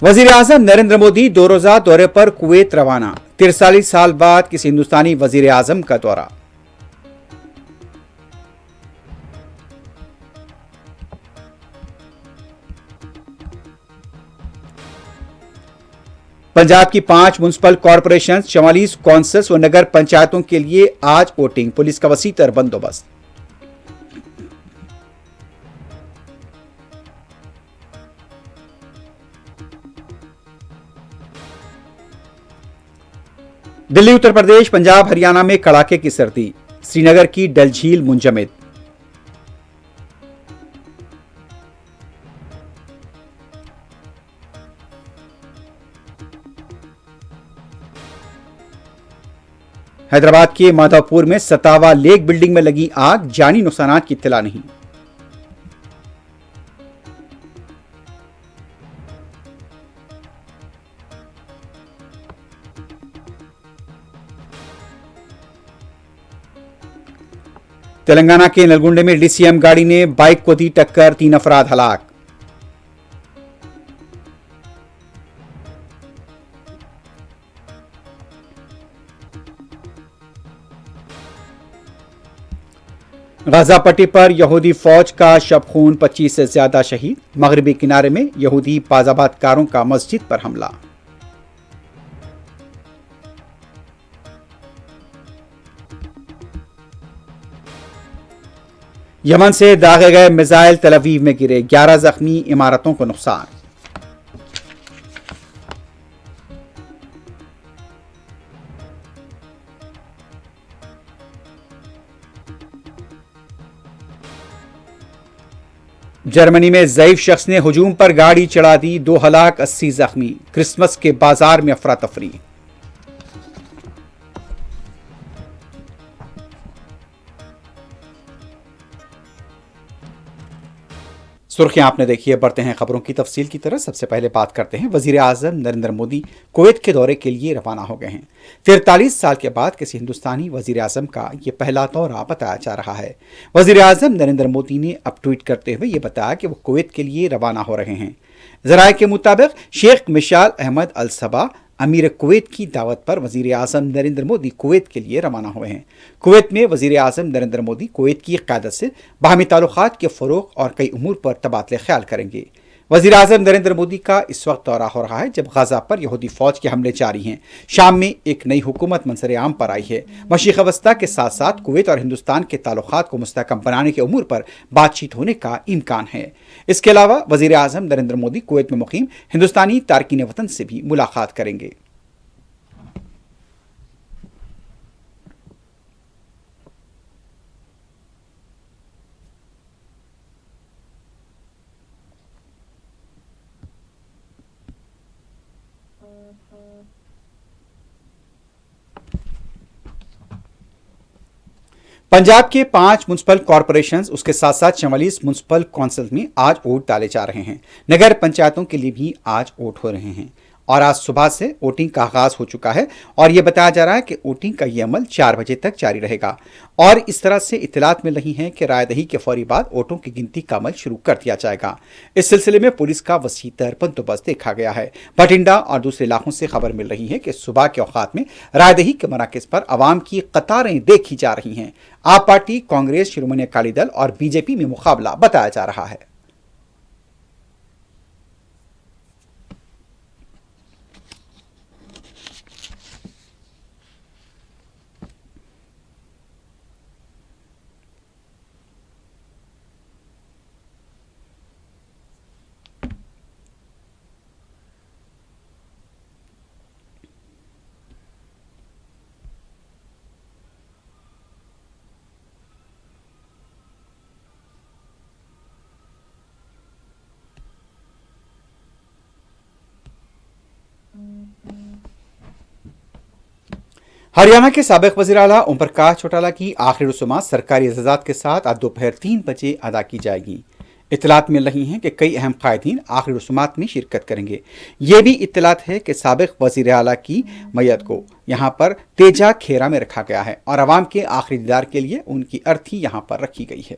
वजीर आजम नरेंद्र मोदी 2 रोजा दौरे पर कुवैत रवाना। 43 साल बाद किसी हिंदुस्तानी वजीर आजम का दौरा। पंजाब की 5 म्युनिसिपल कॉरपोरेशन, 44 कौंसल्स व नगर पंचायतों के लिए आज वोटिंग। पुलिस का वसीतर बंदोबस्त। दिल्ली, उत्तर प्रदेश, पंजाब, हरियाणा में कड़ाके की सर्दी। श्रीनगर की डल झील मुंजमद। हैदराबाद के माधवपुर में सतावा लेक बिल्डिंग में लगी आग, जानी नुकसानात की इत्तला नहीं। तेलंगाना के नलगुंडे में डीसीएम गाड़ी ने बाइक को दी टक्कर, 3 अफराद हलाक। गाजा पट्टी पर यहूदी फौज का शबखून, 25 से ज्यादा शहीद। मगरबी किनारे में यहूदी बाजाबादकारों का मस्जिद पर हमला। यमन से दागे गए मिसाइल तल अवीव में गिरे, 11 जख्मी, इमारतों को नुकसान। जर्मनी में ज़ईफ शख्स ने हुजूम पर गाड़ी चढ़ा दी, 2 हलाक, 80 जख्मी। क्रिसमस के बाजार में अफरा तफरी। सुर्खियां आपने देखी है, बढ़ते हैं खबरों की तफसील की तरफ। सबसे पहले बात करते हैं, वजीर आजम नरेंद्र मोदी कुवैत के दौरे के लिए रवाना हो गए हैं। 43 साल के बाद किसी हिंदुस्तानी वजीर आजम का यह पहला दौरा बताया जा रहा है। वजीर आजम नरेंद्र मोदी ने अब ट्वीट करते हुए यह बताया कि वो कुवैत के लिए रवाना हो रहे हैं। जराये के मुताबिक शेख मिशाल अहमद अल सबा अमीर कुवैत की दावत पर वजीर आजम नरेंद्र मोदी कुवैत के लिए रवाना हुए हैं। कुवैत में वजीर आजम नरेंद्र मोदी कुवैत की क़यादत से बाहमी ताल्लुकात के फ़रोग़ और कई उमूर पर तबादले ख्याल करेंगे। वजीर आजम नरेंद्र मोदी का इस वक्त दौरा हो रहा है जब गाजा पर यहूदी फौज के हमले जारी हैं। शाम में एक नई हुकूमत मंजर आम पर आई है। मशीक़ वस्ता के साथ साथ कुवैत और हिंदुस्तान के ताल्लुकात को मुस्तहकम बनाने के उमूर पर बातचीत होने का इम्कान है। इसके अलावा वजीर आजम नरेंद्र मोदी कुवैत में मुकीम हिंदुस्तानी तारकीन वतन से भी मुलाकात करेंगे। पंजाब के 5 म्युनिसिपल कॉरपोरेशन, उसके साथ साथ 44 म्युनिसिपल कौंसिल में आज वोट डाले जा रहे हैं। नगर पंचायतों के लिए भी आज वोट हो रहे हैं और आज सुबह से वोटिंग का आगाज हो चुका है और यह बताया जा रहा है कि वोटिंग का यह अमल 4 बजे तक जारी रहेगा। और इस तरह से इत्तलात मिल रही हैं कि रायदही के फौरी बाद वोटों की गिनती का अमल शुरू कर दिया जाएगा। इस सिलसिले में पुलिस का वसीतर बंदोबस्त देखा गया है। बठिंडा और दूसरे इलाकों से खबर मिल रही है कि सुबह के औकात में रायदही के मराकज पर आवाम की कतारें देखी जा रही हैं। आप पार्टी, कांग्रेस, शिरोमणि अकाली दल और बीजेपी में मुकाबला बताया जा रहा है। हरियाणा के साबिक वज़ीर आला ओम प्रकाश चौटाला की आखिरी रसूमात सरकारी एजाज़ात के साथ आज दोपहर 3 बजे अदा की जाएगी। इत्तलात मिल रही हैं कि कई अहम कायदीन आखिरी रसूमात में शिरकत करेंगे। ये भी इत्तलात है कि साबिक वज़ीर आला की मैयत को यहाँ पर तेजा खेरा में रखा गया है और आवाम के आखिरी दीदार के लिए उनकी अर्थी यहाँ पर रखी गई है।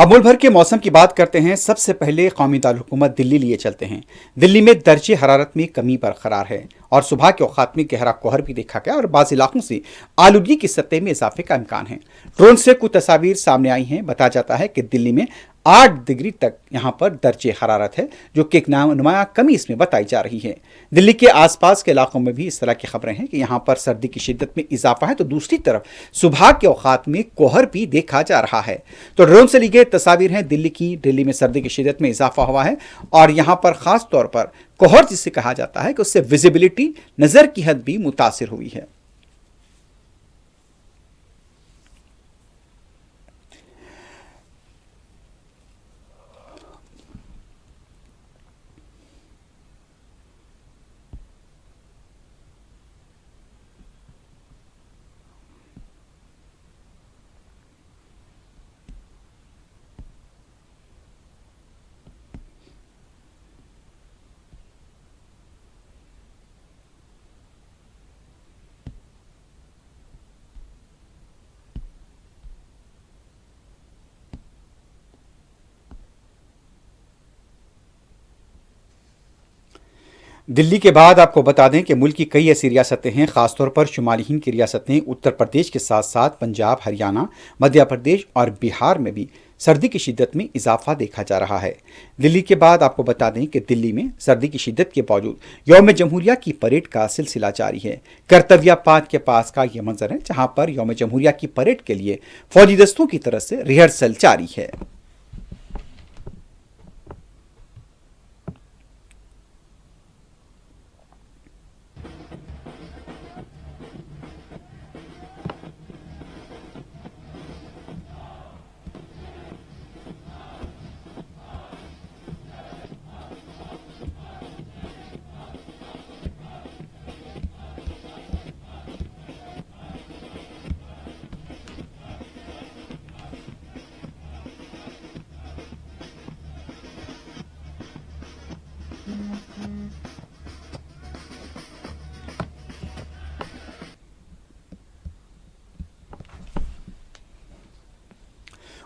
अब मुल्क भर के मौसम की बात करते हैं। सबसे पहले कौमी दारकूमत दिल्ली लिए चलते हैं। दिल्ली में दर्जे हरारत में कमी बरकरार है और सुबह के औकात में गहरा कोहर भी देखा गया और बाज़ इलाकों से आलूगी की सतह में इजाफे का इम्कान है। ड्रोन से कुछ तस्वीर सामने आई हैं। बताया जाता है कि दिल्ली में 8 डिग्री तक यहाँ पर दर्जे हरारत है, जो कि एक नुमाया कमी इसमें बताई जा रही है। दिल्ली के आसपास के इलाकों में भी इस तरह की खबरें हैं कि यहाँ पर सर्दी की शिद्दत में इजाफा है, तो दूसरी तरफ सुबह के औकात में कोहर भी देखा जा रहा है। तो ड्रोन से ली गई तस्वीर हैं दिल्ली की। दिल्ली में सर्दी की शिद्दत में इजाफा हुआ है और यहाँ पर खास तौर पर कोहर जिसे कहा जाता है कि उससे विजिबिलिटी, नजर की हद भी मुतासिर हुई है। दिल्ली के बाद आपको बता दें कि मुल्क की कई ऐसी रियासतें हैं, खासतौर पर शुमाली हिंद की रियासतें उत्तर प्रदेश के साथ साथ पंजाब, हरियाणा, मध्य प्रदेश और बिहार में भी सर्दी की शिद्दत में इजाफा देखा जा रहा है। दिल्ली के बाद आपको बता दें कि दिल्ली में सर्दी की शिद्दत के बावजूद यौम जमहूरिया की परेड का सिलसिला जारी है। कर्तव्य पाथ के पास का यह मंजर है, जहां पर यौम जमहूरिया की परेड के लिए फौजी दस्तों की तरफ से रिहर्सल जारी है।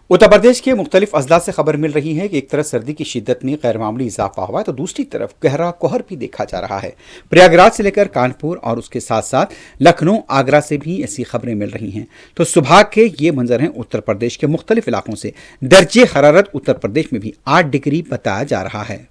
उत्तर प्रदेश के मुख्तलिफ अजला से खबर मिल रही है कि एक तरफ सर्दी की शिद्दत में गैर मामूली इजाफा हुआ है, तो दूसरी तरफ गहरा कोहर भी देखा जा रहा है। प्रयागराज से लेकर कानपुर और उसके साथ साथ लखनऊ, आगरा से भी ऐसी खबरें मिल रही हैं। तो सुबह के ये मंजर हैं उत्तर प्रदेश के मुख्तलिफ इलाकों से। दर्जे हरारत उत्तर प्रदेश में भी 8 डिग्री बताया जा रहा है।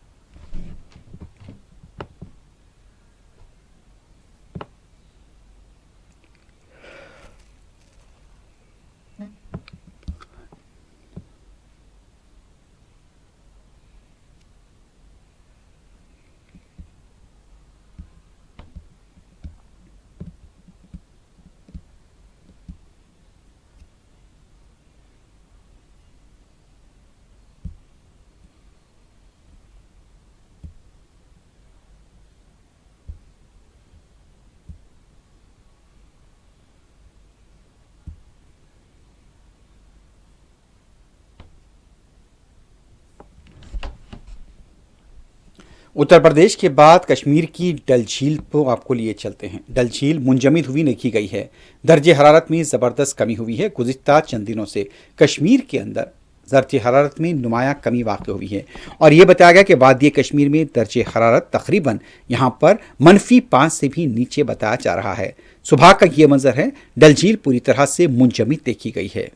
उत्तर प्रदेश के बाद कश्मीर की डल झील को आपको लिए चलते हैं। डल झील मुंजमद हुई देखी गई है। दर्ज हरारत में ज़बरदस्त कमी हुई है। गुज़िश्ता चंद दिनों से कश्मीर के अंदर दर्ज हरारत में नुमाया कमी वाक़ हुई है और यह बताया गया कि वादी कश्मीर में दर्ज हरारत तकरीबन यहाँ पर -5 से भी नीचे बताया जा रहा है। सुबह का ये मंजर है। डल झील पूरी तरह से मुंजमद देखी गई है।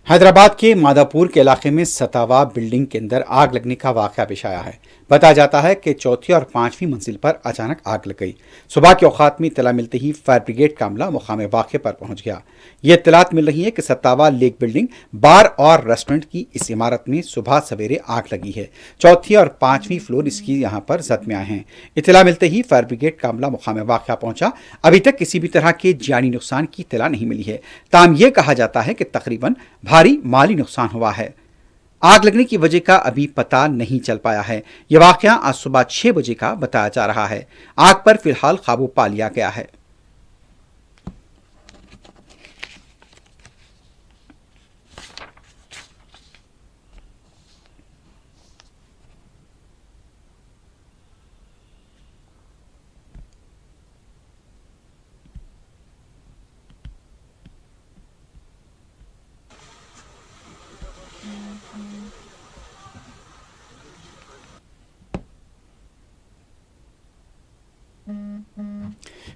हैदराबाद के मादापुर के इलाके में सतावा बिल्डिंग के अंदर आग लगने का वाकया पेश आया है। बताया जाता है कि चौथी और पांचवीं मंजिल पर अचानक आग लग गई। सुबह के औकात में इत्तला मिलते ही फायर ब्रिगेड का अमला मुकाम वाक़े पर पहुंच गया। ये इत्तलात मिल रही है कि सतावा लेक बिल्डिंग बार और रेस्टोरेंट की इस इमारत में सुबह सवेरे आग लगी है। चौथी और पांचवीं फ्लोर इसकी यहाँ पर जद में आए हैं। इत्तला मिलते ही फायर ब्रिगेड का अमला मुकाम वाक़या पहुंचा। अभी तक किसी भी तरह के जानी नुकसान की इत्तला नहीं मिली है। ताहम यह कहा जाता है कि तकरीबन भारी माली नुकसान हुआ है। आग लगने की वजह का अभी पता नहीं चल पाया है। यह वाकया आज सुबह 6 बजे का बताया जा रहा है। आग पर फिलहाल काबू पा लिया गया है।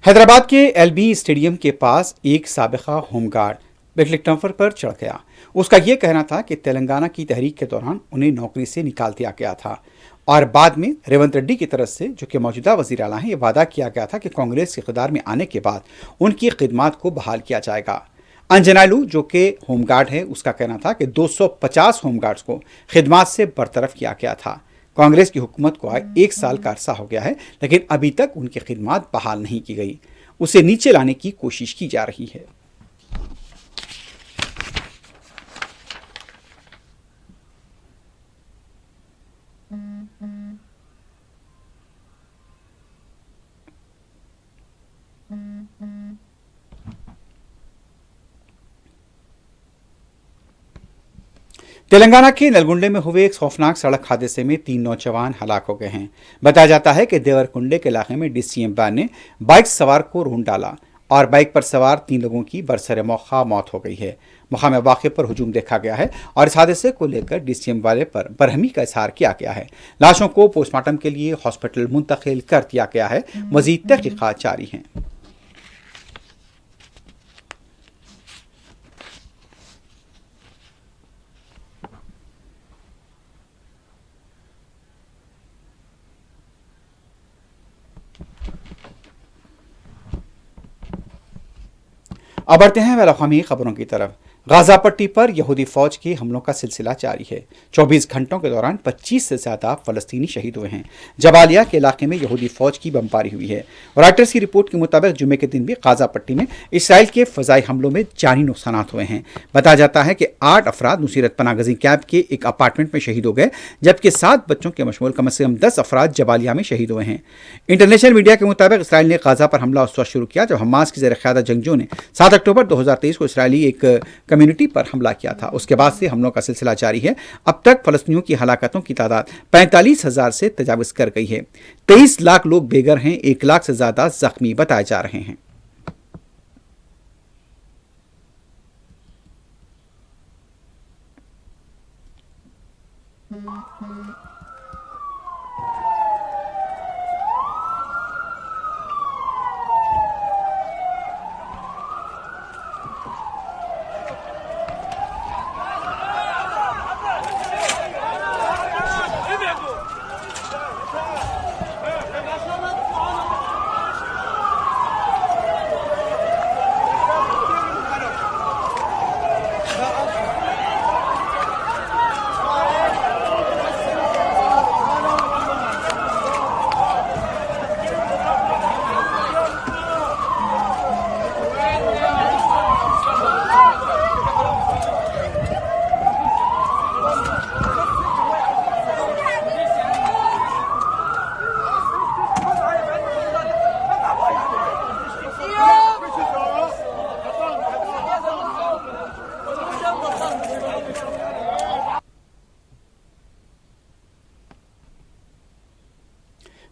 हैदराबाद के एलबी स्टेडियम के पास एक साबिका होमगार्ड पिकनिक टम्पर पर चढ़ गया। उसका यह कहना था कि तेलंगाना की तहरीक के दौरान उन्हें नौकरी से निकाल दिया गया था और बाद में रेवंत रेड्डी की तरफ से, जो कि मौजूदा वजीर आला हैं, यह वादा किया गया था कि कांग्रेस के इक़्तिदार में आने के बाद उनकी खिदमात को बहाल किया जाएगा। अंजनालू, जो कि होमगार्ड है, उसका कहना था कि 250 होमगार्ड्स को खिदमात से बरतरफ किया गया था। कांग्रेस की हुकूमत को आए 1 साल का अरसा हो गया है, लेकिन अभी तक उनकी खिदमात बहाल नहीं की गई। उसे नीचे लाने की कोशिश की जा रही है। तेलंगाना के नलगुंडे में हुए एक खौफनाक सड़क हादसे में 3 नौजवान हलाक हो गए हैं। बताया जाता है कि देवरकुंडे के इलाके में डीसीएम वैन ने बाइक सवार को ढूंढ डाला और बाइक पर सवार 3 लोगों की बरसरे मौका मौत हो गई है। मुकाम वाक़े पर हुजूम देखा गया है और इस हादसे को लेकर डीसीएम वाले पर बरहमी का इजहार किया गया है। लाशों को पोस्टमार्टम के लिए हॉस्पिटल मुंतकिल कर दिया गया है। मजीद तहकीकात जारी हैं। अब बढ़ते हैं वैलाक़ामी खबरों की तरफ। गाजा पट्टी पर यहूदी फौज के हमलों का सिलसिला जारी है। 24 घंटों के दौरान 25 से ज्यादा फलस्तीनी शहीद हुए हैं। जबालिया के इलाके में यहूदी फौज की बमबारी हुई है। रॉयटर्स की रिपोर्ट के मुताबिक जुमे के दिन भी गाजा पट्टी में इसराइल के फजाई हमलों में जानी नुकसान हुए हैं। बताया जाता है कि 8 अफराद नुसीरत पनाह गज़ी कैंप के एक अपार्टमेंट में शहीद हो गए, जबकि 7 बच्चों के मशमूल कम से कम 10 अफराद जबालिया में शहीद हुए हैं। इंटरनेशनल मीडिया के मुताबिक इसराइल ने गाजा पर हमला उस वक्त शुरू किया जब हमास की ज़ेर-ए-क़यादत जंगजों ने 7 अक्टूबर 2023 को इसराइली एक कम्युनिटी पर हमला किया था। उसके बाद से हमलों का सिलसिला जारी है। अब तक फलस्तीनियों की हलाकतों की तादाद 45,000 से तजावज़ कर गई है। 23 लाख लोग बेघर हैं। 1 लाख से ज्यादा जख्मी बताए जा रहे हैं।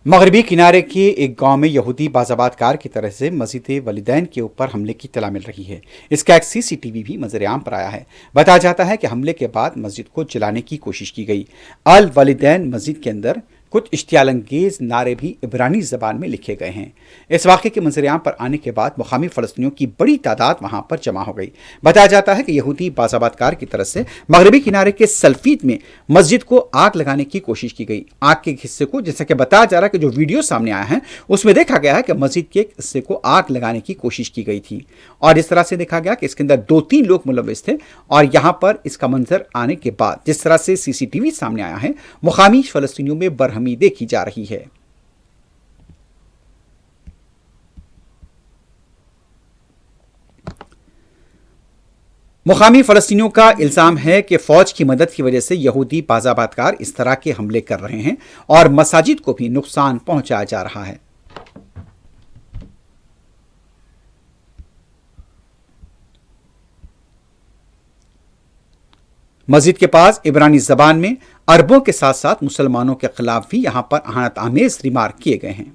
मगरबी किनारे के एक गांव में यहूदी बाजाबाद कार की तरह से मस्जिद वलिदैन के ऊपर हमले की इत्तला मिल रही है। इसका एक सीसीटीवी भी मंजर-ए-आम पर आया है। बताया जाता है कि हमले के बाद मस्जिद को जलाने की कोशिश की गई। अल वलिदैन मस्जिद के अंदर कुछ इश्तियालंगेज नारे भी इब्रानी ज़बान में लिखे गए हैं। इस वाक़े के मंजरेआम पर आने के बाद मुकामी फ़लस्तीनियों की बड़ी तादाद वहां पर जमा हो गई। बताया जाता है कि यहूदी बाज़ाबातकार की तरफ से मगरबी किनारे के सल्फीद में मस्जिद को आग लगाने की कोशिश की गई। आग के हिस्से को, जैसा कि बताया जा रहा है कि जो वीडियो सामने आया है उसमें देखा गया है कि मस्जिद के हिस्से को आग लगाने की कोशिश की गई थी और इस तरह से देखा गया कि इसके अंदर 2-3 लोग मुलविस थे। और यहां पर इसका मंजर आने के बाद जिस तरह से सीसीटीवी सामने आया है, मुकामी फ़लस्तीनियों में बरहमी देखी जा रही है। मुकामी फ़लस्तीनियों का इल्ज़ाम है कि फ़ौज की मदद की वजह से यहूदी बाज़ाबातकार इस तरह के हमले कर रहे हैं और मसाजिद को भी नुकसान पहुंचाया जा रहा है। मस्जिद के पास इब्रानी ज़बान में अरबों के साथ साथ मुसलमानों के खिलाफ भी यहां पर अहानत आमेज रिमार्क किए गए हैं।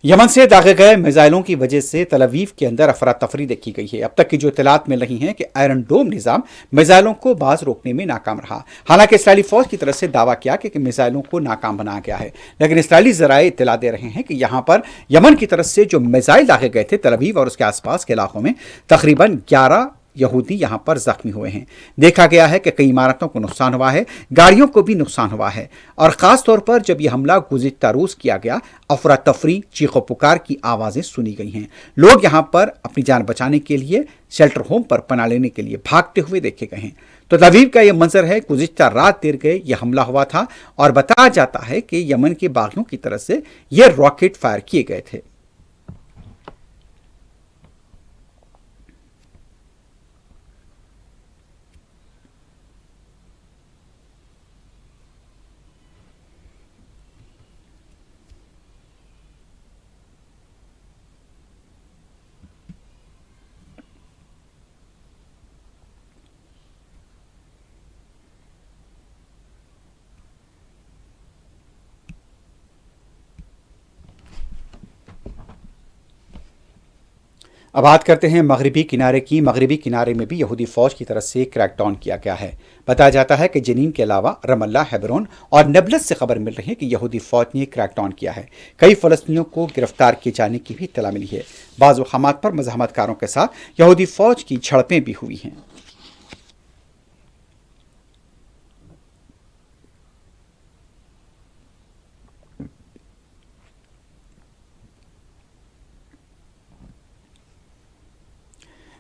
यमन से दागे गए मिसाइलों की वजह से तल अवीव के अंदर अफरा तफरी देखी गई है। अब तक की जो इत्तलात मिल रही हैं कि आयरन डोम निज़ाम मिसाइलों को बाज रोकने में नाकाम रहा। हालांकि इसराइली फौज की तरफ से दावा किया कि मिसाइलों को नाकाम बनाया गया है, लेकिन इसराइली जराए इत्तला दे रहे हैं कि यहां पर यमन की तरफ से जो मिसाइल दागे गए थे तल अवीव और उसके आसपास के इलाकों में, तकरीबन 11 यहूदी यहां पर जख्मी हुए हैं। देखा गया है कि कई इमारतों को नुकसान हुआ है, गाड़ियों को भी नुकसान हुआ है और ख़ास तौर पर जब यह हमला गुज़िश्ता रोज़ किया गया, अफरा तफरी, चीखो पुकार की आवाज़ें सुनी गई हैं। लोग यहां पर अपनी जान बचाने के लिए शेल्टर होम पर पनाह लेने के लिए भागते हुए देखे गए हैं। तो तल अवीव का यह मंजर है। गुज़िश्ता रात देर गए यह हमला हुआ था और बताया जाता है कि यमन के बागियों की तरफ से यह रॉकेट फायर किए गए थे। अब बात करते हैं मगरबी किनारे की। मगरबी किनारे में भी यहूदी फ़ौज की तरफ से क्रैकडाउन किया गया है। बताया जाता है कि जनीन के अलावा रमल्ला, हेब्रोन और नबलस से खबर मिल रही है कि यहूदी फ़ौज ने क्रैकडाउन किया है। कई फ़लस्तीनियों को गिरफ्तार किए जाने की भी इत्तला मिली है। बाज़ मकामात पर मज़ाहमतकारों के साथ यहूदी फ़ौज की झड़पें भी हुई हैं।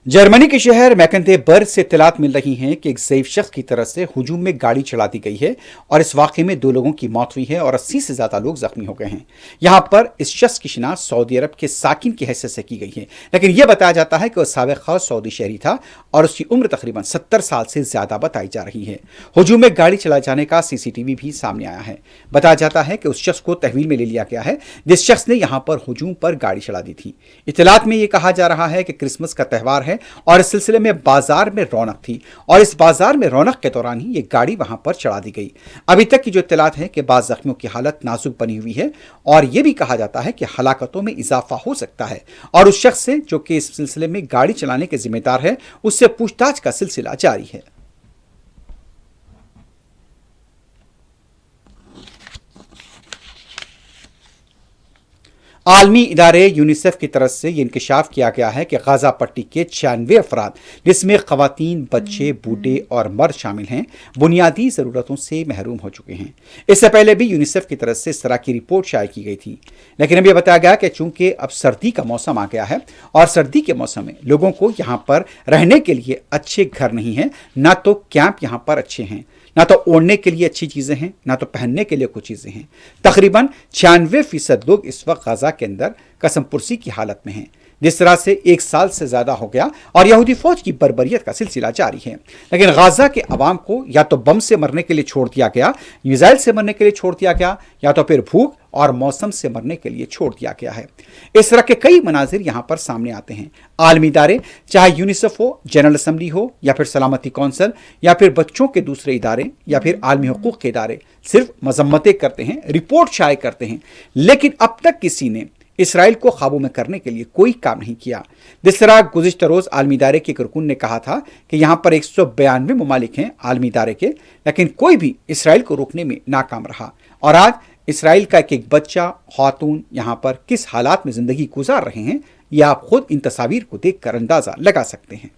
जर्मनी के शहर मैकनतेबर्ग से इत्तलात मिल रही हैं कि एक ज़ईफ़ शख्स की तरफ से हुजूम में गाड़ी चढ़ा दी गई है और इस वाक़े में 2 लोगों की मौत हुई है और 80 से ज़्यादा लोग ज़ख्मी हो गए हैं। यहाँ पर इस शख्स की शिनाख्त सऊदी अरब के साकिन की हैसियत से की गई है, लेकिन यह बताया जाता है कि वह साबिक़ सऊदी शहरी था और उसकी उम्र तकरीबन 70 साल से ज़्यादा बताई जा रही है। हुजूम में गाड़ी चलाए जाने का CCTV भी सामने आया है। बताया जाता है कि उस शख्स को तहवील में ले लिया गया है जिस शख्स ने यहाँ पर हुजूम पर गाड़ी चला दी थी। इत्तलात में यह कहा जा रहा है कि क्रिसमस का त्यौहार है और इस सिलसिले में बाजार में रौनक थी और इस बाजार में रौनक के दौरान ही ये गाड़ी वहां पर चढ़ा दी गई। अभी तक की जो इत्तलात है कि बाज़ जख्मियों की हालत नाजुक बनी हुई है और यह भी कहा जाता है कि हलाकतों में इजाफा हो सकता है और उस शख्स से जो कि इस सिलसिले में गाड़ी चलाने के जिम्मेदार है उससे पूछताछ का सिलसिला जारी है। आलमी इदारे यूनिसेफ की तरफ से यह इंकशाफ किया गया है कि गाज़ा पट्टी के 96 अफराद, जिसमें ख़वातीन, बच्चे, बूढ़े और मर्द शामिल हैं, बुनियादी ज़रूरतों से महरूम हो चुके हैं। इससे पहले भी यूनिसेफ की तरफ से इस तरह की रिपोर्ट शाये की गई थी, लेकिन अब यह बताया गया कि चूंकि अब सर्दी का मौसम आ गया है और सर्दी के मौसम में लोगों को यहाँ पर रहने के लिए अच्छे घर नहीं हैं, ना तो कैंप यहाँ पर अच्छे हैं, ना तो ओढ़ने के लिए अच्छी चीज़ें हैं, ना तो पहनने के लिए कुछ चीज़ें हैं। तकरीबन 96% लोग इस वक्त गाज़ा के अंदर कसमपुरसी की हालत में हैं। जिस तरह से 1 साल से ज़्यादा हो गया और यहूदी फ़ौज की बर्बरियत का सिलसिला जारी है, लेकिन गाज़ा के अवाम को या तो बम से मरने के लिए छोड़ दिया गया, मिसाइल से मरने के लिए छोड़ दिया गया, या तो फिर भूख और मौसम से मरने के लिए छोड़ दिया गया है। इस तरह के कई मनाजिर यहाँ पर सामने आते हैं। आलमी इदारे, चाहे यूनिसेफ हो, जनरल असम्बली हो, या फिर सलामती कौंसल, या फिर बच्चों के दूसरे इदारे, या फिर आलमी हुकूक के इदारे, सिर्फ मजम्मतें करते हैं, रिपोर्ट शाये करते हैं, लेकिन अब तक किसी ने इसराइल को काबू में करने के लिए कोई काम नहीं किया। जिस तरह गुज़िश्ता रोज आलमी इदारे के एक रुकन ने कहा था कि यहाँ पर 192 ममालिक हैं आलमी इदारे के, लेकिन कोई भी इसराइल को रोकने में नाकाम रहा। और आज इसराइल का एक एक बच्चा, खातून यहाँ पर किस हालात में जिंदगी गुजार रहे हैं, यह आप खुद इन तस्वीर को देखकर अंदाजा लगा सकते हैं।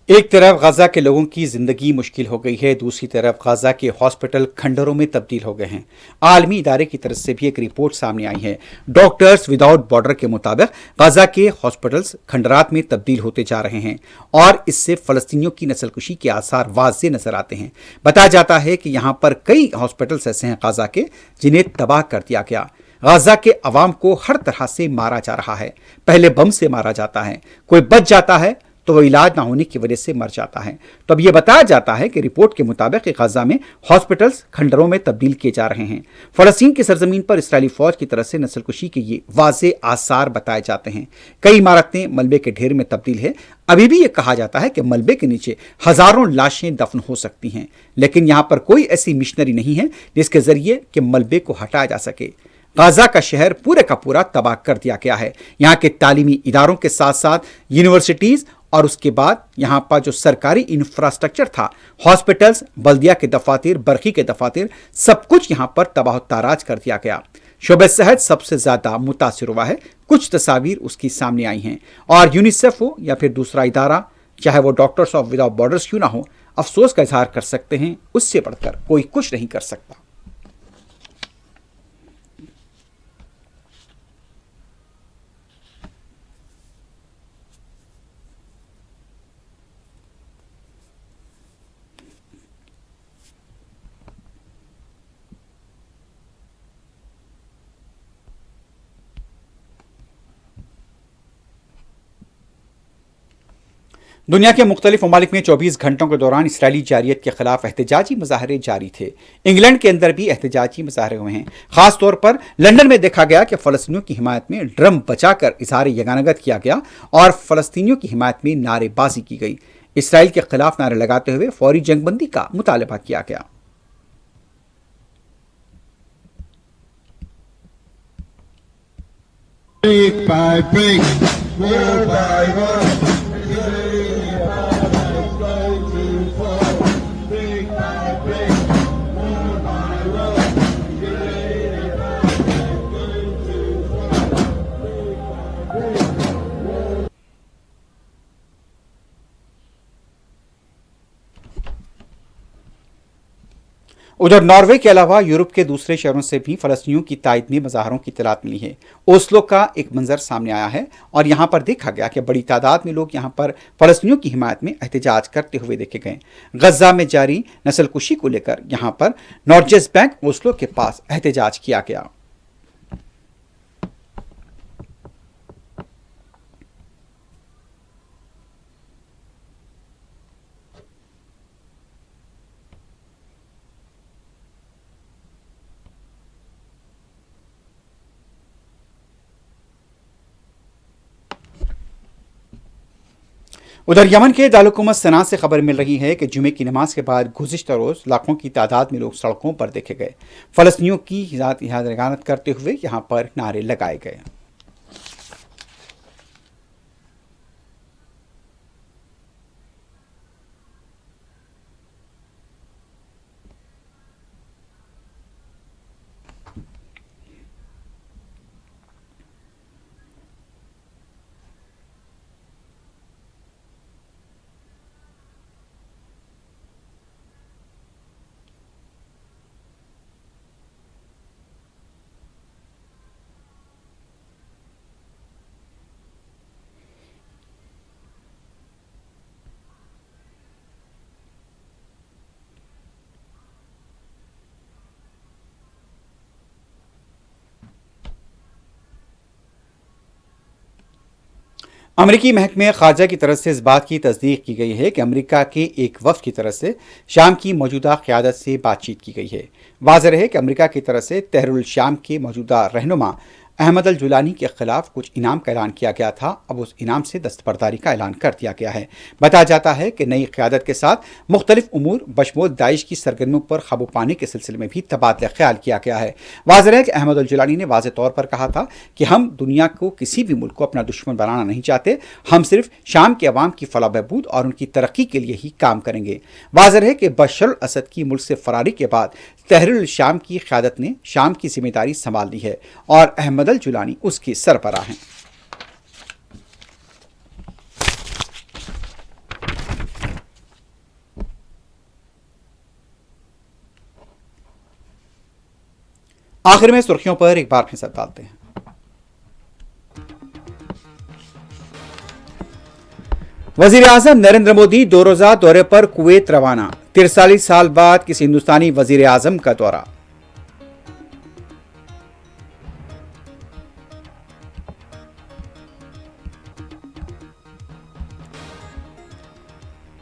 एक तरफ गाजा के लोगों की जिंदगी मुश्किल हो गई है, दूसरी तरफ गाजा के हॉस्पिटल खंडरों में तब्दील हो गए हैं। आलमी इदारे की तरफ से भी एक रिपोर्ट सामने आई है। डॉक्टर्स विदाउट बॉर्डर के मुताबिक गाजा के हॉस्पिटल्स खंडरात में तब्दील होते जा रहे हैं और इससे फलस्तीनियों की नस्लकुशी के आसार वाज़ेह नजर आते हैं। बताया जाता है कि यहाँ पर कई हॉस्पिटल्स ऐसे हैं गाजा के जिन्हें तबाह कर दिया गया। गाजा के अवाम को हर तरह से मारा जा रहा है। पहले बम से मारा जाता है, कोई बच जाता है तो वह इलाज ना होने की वजह से मर जाता है। तो अब यह बताया जाता है कि रिपोर्ट के मुताबिक गाजा में हॉस्पिटल्स खंडरों में तब्दील किए जा रहे हैं। फलस्तीन की सरजमीन पर इस्राएली फौज की तरफ से नस्लकुशी के ये वाज़ेह आसार बताए जाते हैं। कई इमारतें मलबे के ढेर में तब्दील है। अभी भी यह कहा जाता है कि मलबे के नीचे हजारों लाशें दफन हो सकती हैं, लेकिन यहां पर कोई ऐसी मिशनरी नहीं है जिसके जरिए कि मलबे को हटाया जा सके। गाजा का शहर पूरे का पूरा तबाह कर दिया गया है। यहाँ के तालीमी इदारों के साथ साथ यूनिवर्सिटीज और उसके बाद यहाँ पर जो सरकारी इंफ्रास्ट्रक्चर था, हॉस्पिटल्स, बल्दिया के दफातर, बरखी के दफातर, सब कुछ यहाँ पर तबाह ताराज कर दिया गया। शोबे सेहत सबसे ज्यादा मुतासिर हुआ है। कुछ तस्वीर उसकी सामने आई हैं और यूनिसेफ हो या फिर दूसरा इदारा, चाहे वो डॉक्टर्स ऑफ विदाउट बॉर्डर्स क्यों ना हो, अफसोस का इजहार कर सकते हैं। उससे बढ़कर कोई कुछ नहीं कर सकता। दुनिया के मुख्तलिफ ममालिक में 24 घंटों के दौरान इसराइली जारियत के खिलाफ एहतजाजी मुजाहरे जारी थे। इंग्लैंड के अंदर भी एहतजाजी मुजाहरे हुए हैं। खास तौर पर लंदन में देखा गया कि फलस्तीनियों की हिमायत में ड्रम बचाकर इजहार यगानगत किया गया और फलस्तीनियों की हिमायत में नारेबाजी की गई। इसराइल के खिलाफ नारे लगाते हुए फौरी जंगबंदी का मुतालबा किया गया। Brick by brick, wall by wall. उधर नॉर्वे के अलावा यूरोप के दूसरे शहरों से भी फलस्तीनियों की तायद में मज़ाहरों की इत्तलात मिली है। ओस्लो का एक मंजर सामने आया है और यहाँ पर देखा गया कि बड़ी तादाद में लोग यहाँ पर फलस्तीनियों की हिमायत में एहतजाज करते हुए देखे गए। गजा में जारी नस्लकुशी को लेकर यहाँ पर नॉर्जेस बैंक ओस्लो के पास एहतजाज किया गया। उधर यमन के दारुल सना से खबर मिल रही है कि जुमे की नमाज के बाद गुज़िश्ता रोज लाखों की तादाद में लोग सड़कों पर देखे गए। फलस्तीनियों की हिफाजत करते हुए यहाँ पर नारे लगाए गए। अमरीकी महकमे खारजा की तरफ से इस बात की तस्दीक की गई है कि अमरीका के एक वफ्द की तरफ से शाम की मौजूदा क़यादत से बातचीत की गई है। वाज़ेह है कि अमरीका की तरफ से तहरीरुल शाम के मौजूदा रहनुमा अहमद अल जुलानी के खिलाफ कुछ इनाम का ऐलान किया गया था। अब उस इनाम से दस्तबरदारी का ऐलान कर दिया गया है। बताया जाता है कि नई क़यादत के साथ मुख्तलिफ उमूर बशमूल दाइश की सरगर्मियों पर काबू पाने के सिलसिले में भी तबादला ख्याल किया गया है। वाज़ेह है कि अहमद अल जुलानी ने वाज़ेह तौर पर कहा था कि हम दुनिया को किसी भी मुल्क को अपना दुश्मन बनाना नहीं चाहते, हम सिर्फ शाम के अवाम की फलाह बहबूद और उनकी तरक्की के लिए ही काम करेंगे। वाज़ेह है कि बशर अल असद की मुल्क से फरारी के बाद तहरीरुल शाम की क़यादत ने शाम की जिम्मेदारी संभाल ली है और अहमद अल जुलानी उसकी सरबराह हैं। आखिर में सुर्खियों पर एक बार नजर डालते हैं। वजीर आजम नरेंद्र मोदी 2 रोजा दौरे पर कुवैत रवाना। 43 साल बाद किसी हिंदुस्तानी वजीर आजम का दौरा।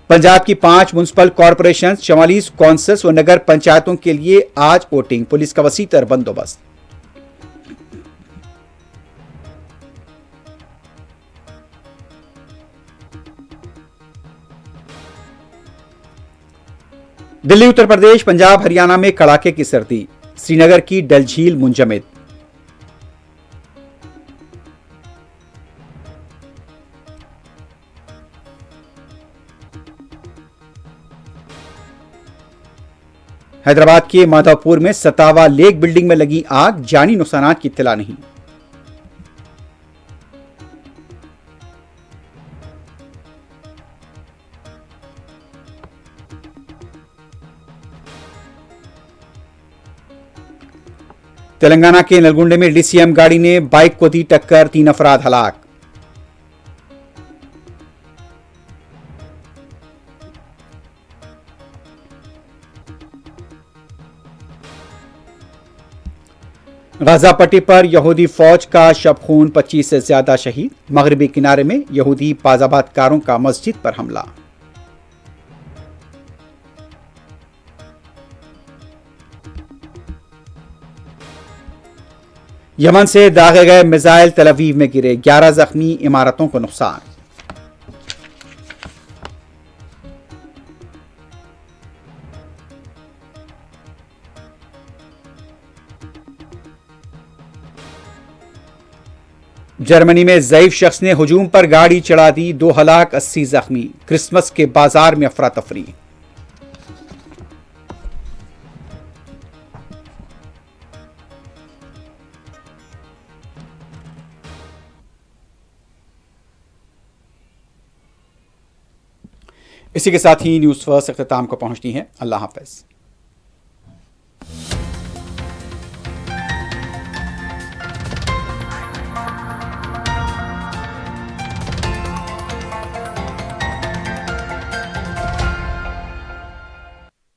पंजाब की 5 म्युनिसिपल कॉरपोरेशन, 44 कौंसल्स व नगर पंचायतों के लिए आज वोटिंग। पुलिस का वसीतर बंदोबस्त। दिल्ली, उत्तर प्रदेश, पंजाब, हरियाणा में कड़ाके की सर्दी। श्रीनगर की डल झील मुंजमद। हैदराबाद के माधवपुर में सतावा लेक बिल्डिंग में लगी आग, जानी नुकसान की इत्तला नहीं। तेलंगाना के नलगुंडे में डीसीएम गाड़ी ने बाइक को दी टक्कर, 3 अफराद हलाक। गाजा पट्टी पर यहूदी फौज का शब खून, 25 से ज्यादा शहीद। मगरबी किनारे में यहूदी बाजाबादकारों का मस्जिद पर हमला। यमन से दागे गए मिसाइल तल अवीव में गिरे, 11 जख्मी, इमारतों को नुकसान। जर्मनी में ज़ईफ शख्स ने हुजूम पर गाड़ी चढ़ा दी, 2 हलाक, 80 जख्मी। क्रिसमस के बाजार में अफरा तफरी। इसी के साथ ही न्यूज़ फर्स्ट अख्ताम को पहुंचती है। अल्लाह हाफ़िज़।